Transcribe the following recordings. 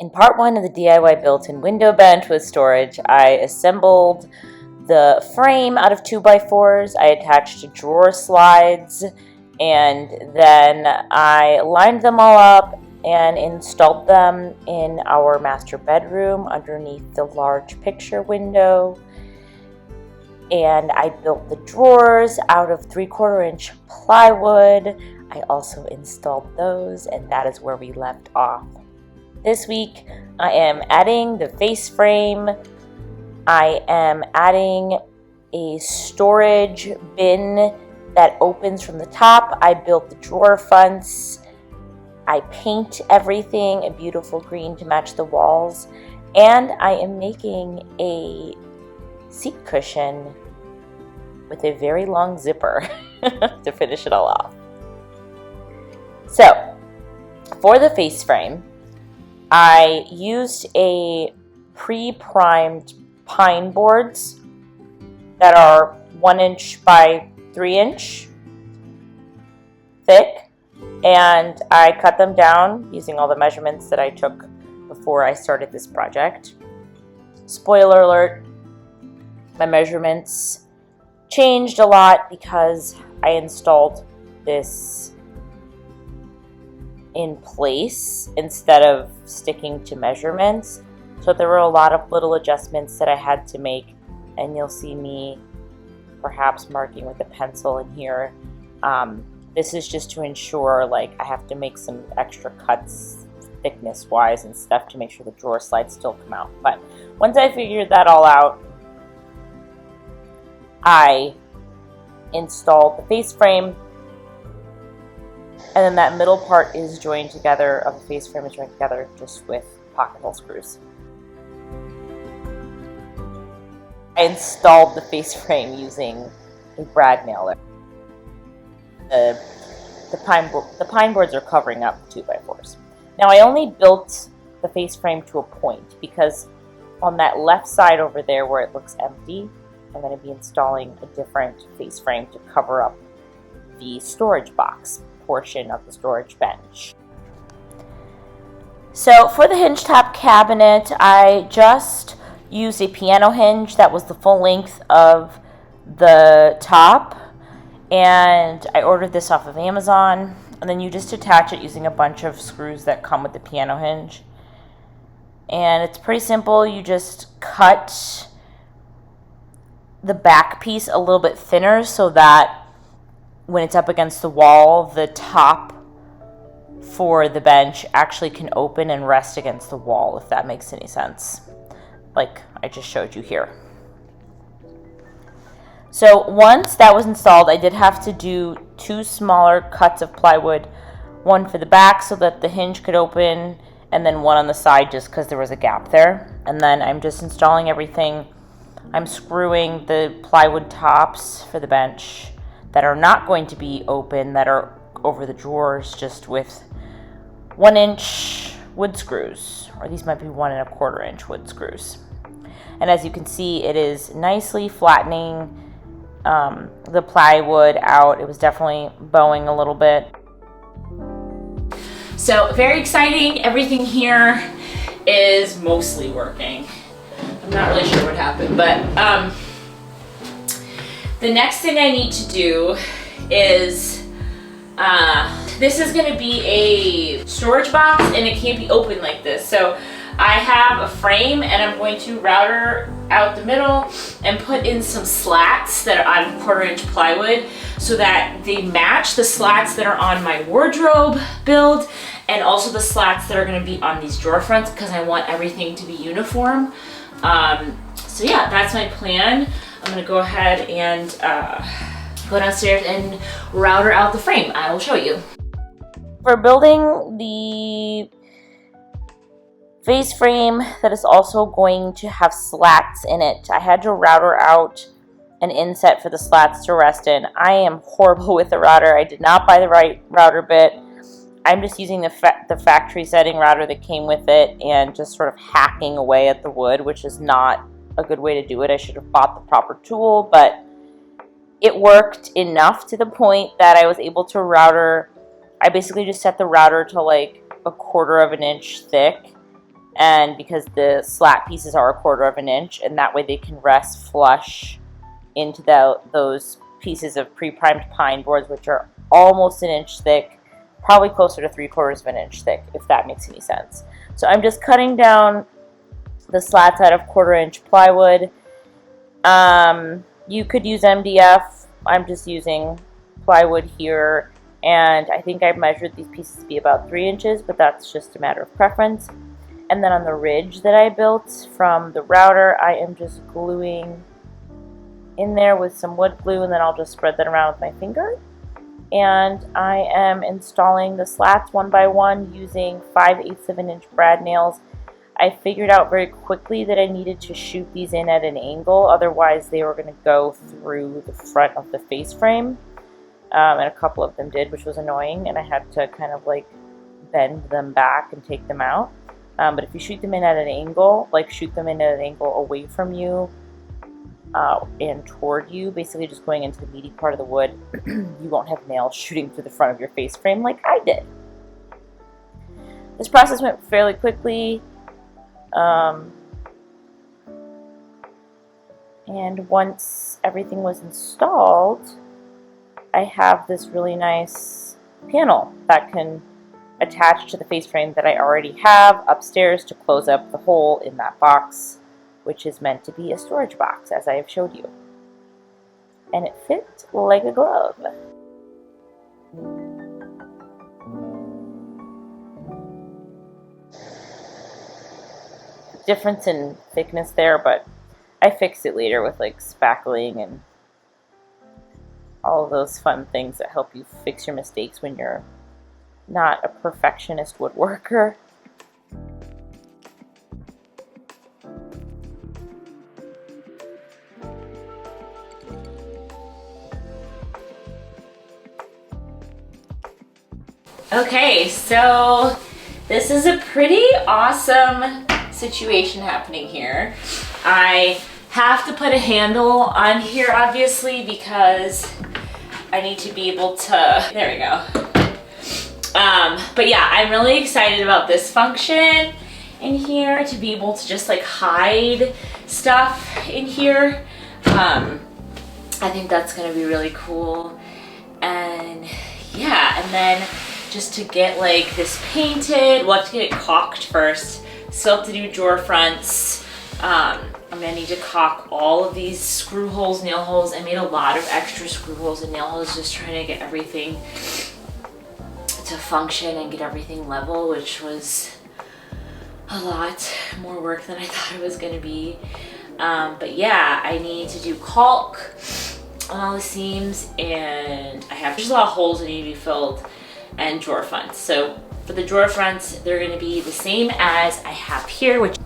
In part one of the DIY built-in window bench with storage, I assembled the frame out of 2x4s. I attached drawer slides, and then I lined them all up and installed them in our master bedroom underneath the large picture window. And I built the drawers out of 3/4 inch plywood. I also installed those, and that is where we left off. This week, I am adding the face frame. I am adding a storage bin that opens from the top. I built the drawer fronts. I paint everything a beautiful green to match the walls. And I am making a seat cushion with a very long zipper to finish it all off. So, for the face frame, I used a pre-primed pine boards that are 1 inch by 3 inch thick, and I cut them down using all the measurements that I took before I started this project. Spoiler alert, my measurements changed a lot because I installed this in place instead of sticking to measurements. So there were a lot of little adjustments that I had to make, and you'll see me perhaps marking with a pencil in here. This is just to ensure, like, I have to make some extra cuts thickness wise and stuff to make sure the drawer slides still come out. But once I figured that all out, I installed the face frame. And then that middle part is joined together, of the face frame is joined together just with pocket hole screws. I installed the face frame using a brad nailer. The pine boards are covering up the 2x4s. Now I only built the face frame to a point because on that left side over there where it looks empty, I'm going to be installing a different face frame to cover up the storage box portion of the storage bench. So for the hinge top cabinet, I just used a piano hinge that was the full length of the top, and I ordered this off of Amazon, and then you just attach it using a bunch of screws that come with the piano hinge. And it's pretty simple. You just cut the back piece a little bit thinner so that when it's up against the wall, the top for the bench actually can open and rest against the wall, if that makes any sense, like I just showed you here. So once that was installed, I did have to do 2 smaller cuts of plywood, one for the back so that the hinge could open, and then one on the side just because there was a gap there. And then I'm just installing everything. I'm screwing the plywood tops for the bench that are not going to be open, that are over the drawers, just with 1 inch wood screws, or these might be 1 1/4 inch wood screws. And as you can see, it is nicely flattening the plywood out. It was definitely bowing a little bit. So very exciting. Everything here is mostly working. I'm not really sure what happened, but the next thing I need to do is, this is going to be a storage box, and it can't be open like this. So I have a frame, and I'm going to router out the middle and put in some slats that are on 1/4 inch plywood so that they match the slats that are on my wardrobe build, and also the slats that are going to be on these drawer fronts, because I want everything to be uniform. So yeah, that's my plan. I'm going to go ahead and go downstairs and router out the frame. I will show you. For building the face frame that is also going to have slats in it, I had to router out an inset for the slats to rest in. I am horrible with the router. I did not buy the right router bit. I'm just using the factory setting router that came with it and just sort of hacking away at the wood, which is not a good way to do it. I should have bought the proper tool, but it worked enough to the point that I was able to router. I basically just set the router to like 1/4 of an inch thick and because the slat pieces are 1/4 of an inch, and that way they can rest flush into those pieces of pre-primed pine boards, which are almost an inch thick, probably closer to 3/4 of an inch thick, if that makes any sense. So I'm just cutting down the slats out of 1/4 inch plywood. You could use MDF. I'm just using plywood here, and I think I measured these pieces to be about 3 inches, but that's just a matter of preference. And then on the ridge that I built from the router, I am just gluing in there with some wood glue, and then I'll just spread that around with my finger. And I am installing the slats one by one using 5/8 of an inch brad nails. I figured out very quickly that I needed to shoot these in at an angle, otherwise they were going to go through the front of the face frame. And a couple of them did, which was annoying, and I had to kind of like bend them back and take them out. But if you shoot them in at an angle, like shoot them in at an angle away from you and toward you, basically just going into the meaty part of the wood, you won't have nails shooting through the front of your face frame like I did. This process went fairly quickly. And once everything was installed, I have this really nice panel that can attach to the face frame that I already have upstairs to close up the hole in that box, which is meant to be a storage box, as I have showed you. And it fit like a glove. Difference in thickness there, but I fixed it later with like spackling and all of those fun things that help you fix your mistakes when you're not a perfectionist woodworker. Okay, so this is a pretty awesome situation happening here. I have to put a handle on here, obviously, because I need to be able to, there we go. But yeah, I'm really excited about this function in here, to be able to just like hide stuff in here. I think that's gonna be really cool. And yeah, and then just to get like this painted, we'll have to get it caulked first. Still have to do drawer fronts. I'm gonna need to caulk all of these screw holes, nail holes. I made a lot of extra screw holes and nail holes, just trying to get everything to function and get everything level, which was a lot more work than I thought it was gonna be. But yeah, I need to do caulk on all the seams, and I have just a lot of holes that need to be filled, and drawer fronts. So for the drawer fronts, they're gonna be the same as I have here, which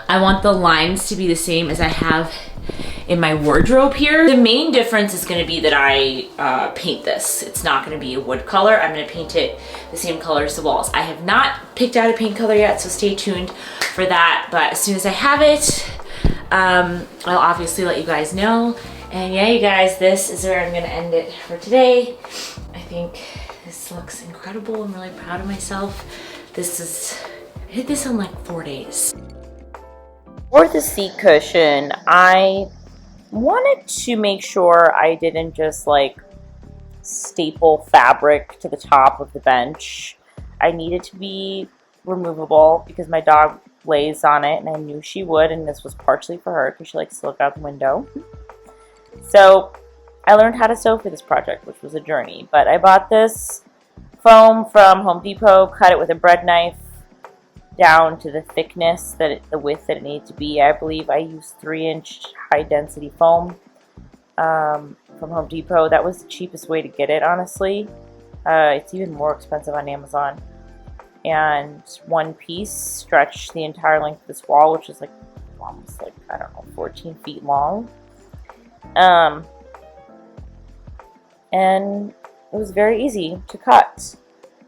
I want the lines to be the same as I have in my wardrobe here. The main difference is gonna be that I paint this. It's not gonna be a wood color. I'm gonna paint it the same color as the walls. I have not picked out a paint color yet, so stay tuned for that. But as soon as I have it, I'll obviously let you guys know. And yeah, you guys, this is where I'm gonna end it for today. I think this looks incredible. I'm really proud of myself. I did this in like 4 days. For the seat cushion, I wanted to make sure I didn't just like staple fabric to the top of the bench. I needed to be removable because my dog lays on it, and I knew she would, and this was partially for her because she likes to look out the window. So I learned how to sew for this project, which was a journey. But I bought this foam from Home Depot, cut it with a bread knife down to the thickness, the width that it needed to be. I believe I used 3-inch high density foam from Home Depot. That was the cheapest way to get it, honestly. It's even more expensive on Amazon. And one piece stretched the entire length of this wall, which is like almost like, I don't know, 14 feet long. And it was very easy to cut,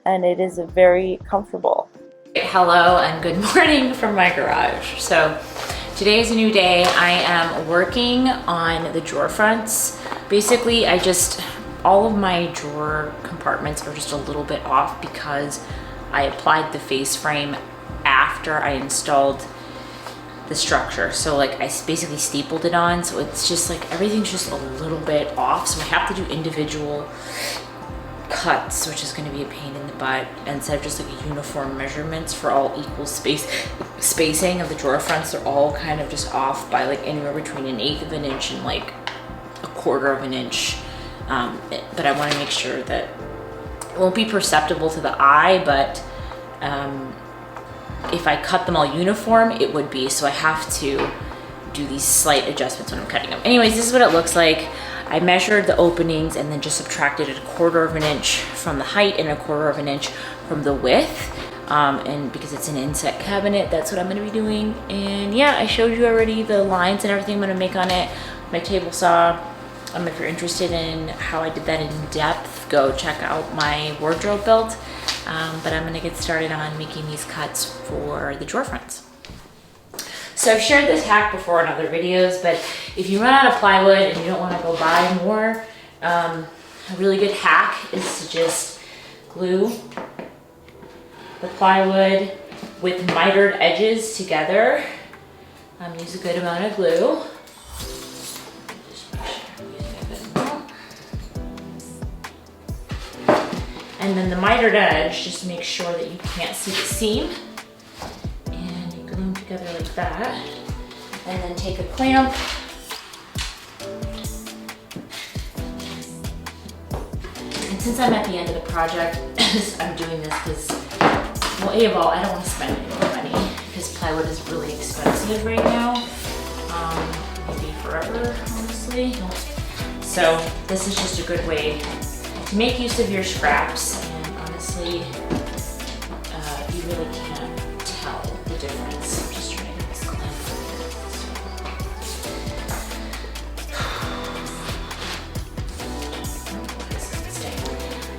and it is very comfortable. Hello and good morning from my garage. So today is a new day. I am working on the drawer fronts. Basically, all of my drawer compartments are just a little bit off because I applied the face frame after I installed the structure. So like I basically stapled it on, so it's just like everything's just a little bit off, so I have to do individual cuts, which is going to be a pain in the butt, instead of just like uniform measurements for all equal spacing of the drawer fronts. They're all kind of just off by like anywhere between 1/8 of an inch and like 1/4 of an inch. But I want to make sure that it won't be perceptible to the eye, but if I cut them all uniform, it would be. So I have to do these slight adjustments when I'm cutting them. Anyways, this is what it looks like. I measured the openings and then just subtracted 1/4 of an inch from the height and 1/4 of an inch from the width. And because it's an inset cabinet, that's what I'm gonna be doing. And yeah, I showed you already the lines and everything I'm gonna make on it. My table saw. If you're interested in how I did that in depth, go check out my wardrobe build. But I'm gonna get started on making these cuts for the drawer fronts. So I've shared this hack before in other videos, but if you run out of plywood and you don't wanna go buy more, a really good hack is to just glue the plywood with mitered edges together. Use a good amount of glue. And then the mitered edge, just make sure that you can't see the seam. And you glue them together like that. And then take a clamp. And since I'm at the end of the project, I'm doing this because, well, A of all, I don't want to spend any more money because plywood is really expensive right now. Maybe forever, honestly. So this is just a good way to make use of your scraps, and honestly, you really can't tell the difference. I'm just trying to get this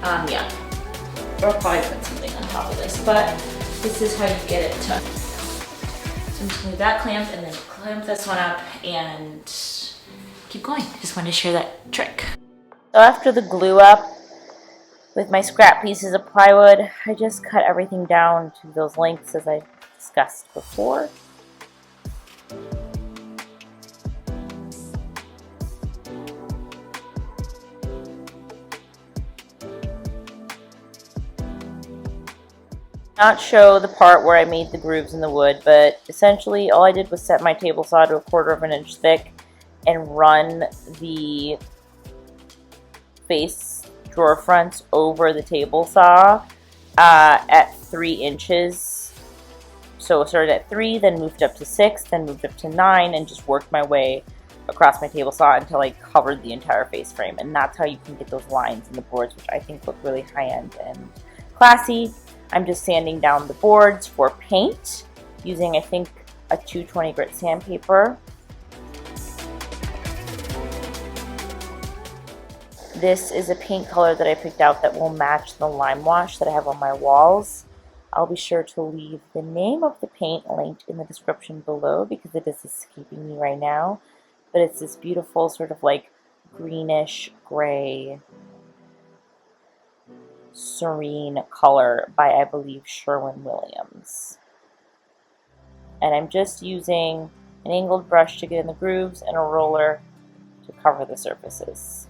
clamp. Yeah, or probably put something on top of this, but this is how you get it to. So I'm just gonna do that clamp and then clamp this one up and keep going. Just wanted to share that trick. So after the glue up, with my scrap pieces of plywood, I just cut everything down to those lengths as I discussed before. Not show the part where I made the grooves in the wood, but essentially all I did was set my table saw to 1/4 of an inch thick and run the face drawer fronts over the table saw at 3 inches. So I started at 3, then moved up to 6, then moved up to 9, and just worked my way across my table saw until I covered the entire face frame. And that's how you can get those lines in the boards, which I think look really high-end and classy. I'm just sanding down the boards for paint using, I think, a 220 grit sandpaper. This is a paint color that I picked out that will match the lime wash that I have on my walls. I'll be sure to leave the name of the paint linked in the description below because it is escaping me right now. But it's this beautiful sort of like greenish gray serene color by, I believe, Sherwin-Williams. And I'm just using an angled brush to get in the grooves and a roller to cover the surfaces.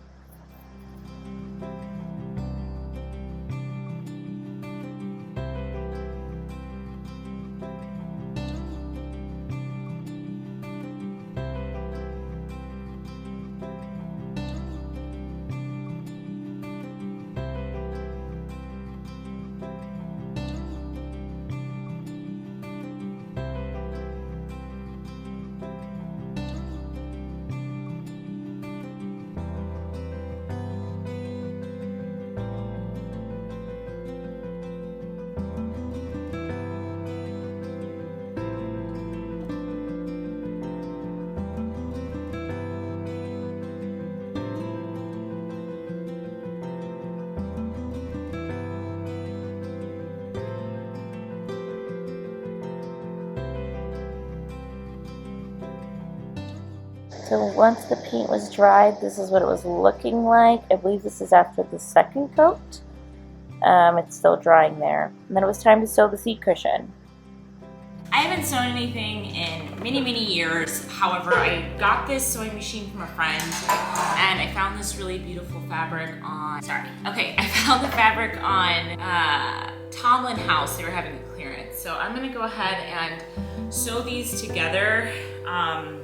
So once the paint was dried, this is what it was looking like. I believe this is after the second coat. It's still drying there. And then it was time to sew the seat cushion. haven't sewn anything in many years. However, I got this sewing machine from a friend and I found this really beautiful fabric on, I found the fabric on Tomlin House. They were having a clearance. So I'm gonna go ahead and sew these together,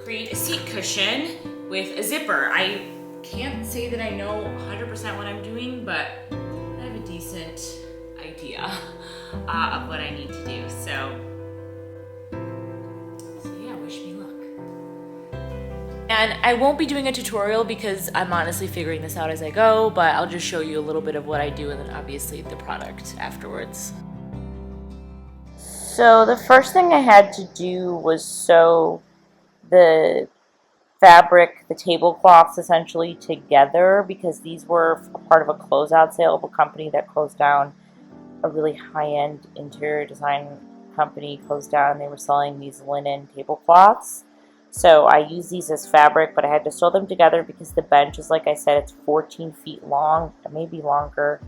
create a seat cushion with a zipper. I can't say that I know 100% what I'm doing, but I have a decent idea of what I need to do. So yeah, wish me luck. And I won't be doing a tutorial because I'm honestly figuring this out as I go, but I'll just show you a little bit of what I do and then obviously the product afterwards. So the first thing I had to do was sew the fabric, the tablecloths essentially together, because these were a part of a closeout sale of a company that closed down. A really high-end interior design company closed down. They were selling these linen tablecloths. So I used these as fabric, but I had to sew them together because the bench is, like I said, it's 14 feet long, maybe longer,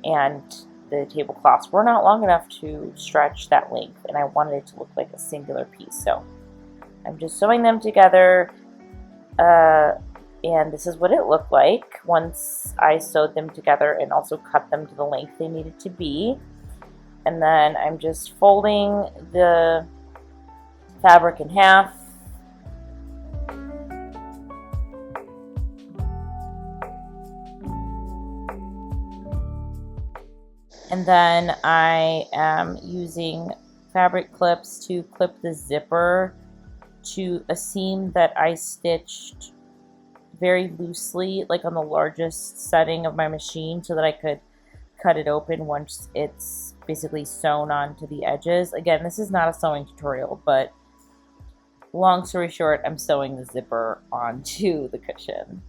and the tablecloths were not long enough to stretch that length, and I wanted it to look like a singular piece. So I'm just sewing them together. And this is what it looked like once I sewed them together and also cut them to the length they needed to be. And then I'm just folding the fabric in half. And then I am using fabric clips to clip the zipper to a seam that I stitched very loosely, like on the largest setting of my machine, so that I could cut it open once it's basically sewn onto the edges. Again, this is not a sewing tutorial, but long story short, I'm sewing the zipper onto the cushion.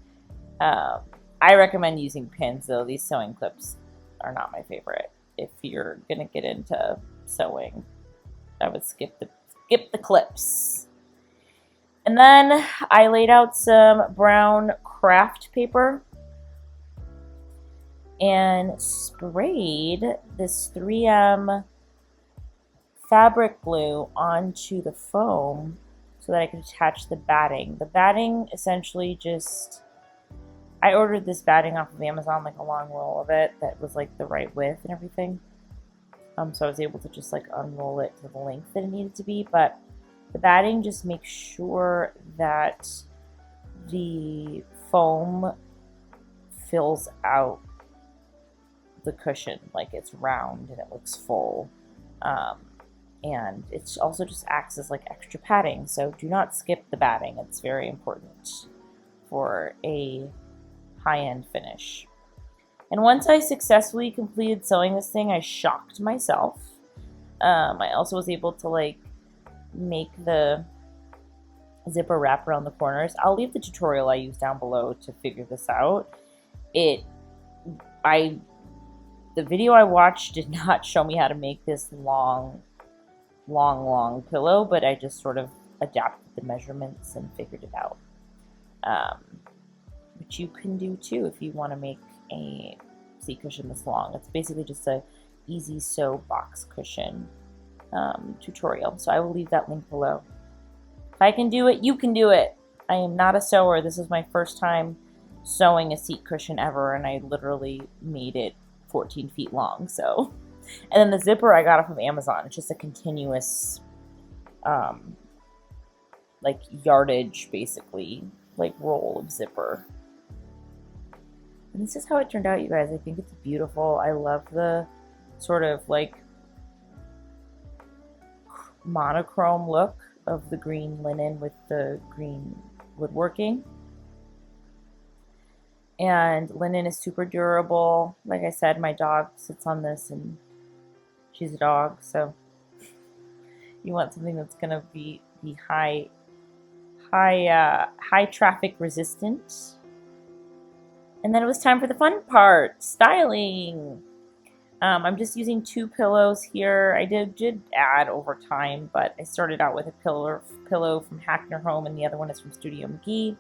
I recommend using pins, though. These sewing clips are not my favorite. If you're gonna get into sewing, I would skip the clips. And then I laid out some brown craft paper and sprayed this 3M fabric glue onto the foam so that I could attach the batting. The batting essentially just, I ordered this batting off of Amazon, like a long roll of it that was like the right width and everything. So I was able to just like unroll it to the length that it needed to be, but the batting just makes sure that the foam fills out the cushion, like it's round and it looks full. And it also just acts as like extra padding, so do not skip the batting. It's very important for a high-end finish. And once I successfully completed sewing this thing, I shocked myself. I also was able to like make the zipper wrap around the corners. I'll leave the tutorial I used down below to figure this out. The video I watched did not show me how to make this long pillow, but I just sort of adapted the measurements and figured it out. Which you can do too if you want to make a seat cushion this long. It's basically just a easy sew box cushion tutorial, so I will leave that link below. If I can do it, you can do it. I am not a sewer. This is my first time sewing a seat cushion ever, and I literally made it 14 feet long. So, and then the zipper I got off of Amazon. It's just a continuous like yardage, basically, like roll of zipper. And this is how it turned out, you guys. I think it's beautiful. I love the sort of like monochrome look of the green linen with the green woodworking. And linen is super durable. Like I said, my dog sits on this and she's a dog, so you want something that's gonna be high traffic resistant. And then it was time for the fun part, styling. I'm just using 2 pillows here. I did add over time, but I started out with a pillow from Hackner Home, and the other one is from Studio McGee.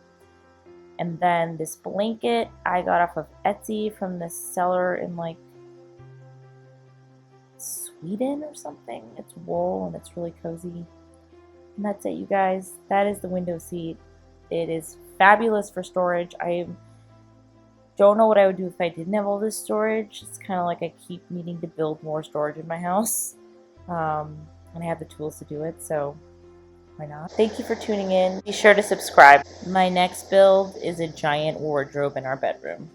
And then this blanket I got off of Etsy from this seller in like Sweden or something. It's wool and it's really cozy. And that's it, you guys. That is the window seat. It is fabulous for storage. I don't know what I would do if I didn't have all this storage. It's kind of like I keep needing to build more storage in my house. And I have the tools to do it, so why not? Thank you for tuning in. Be sure to subscribe. My next build is a giant wardrobe in our bedroom.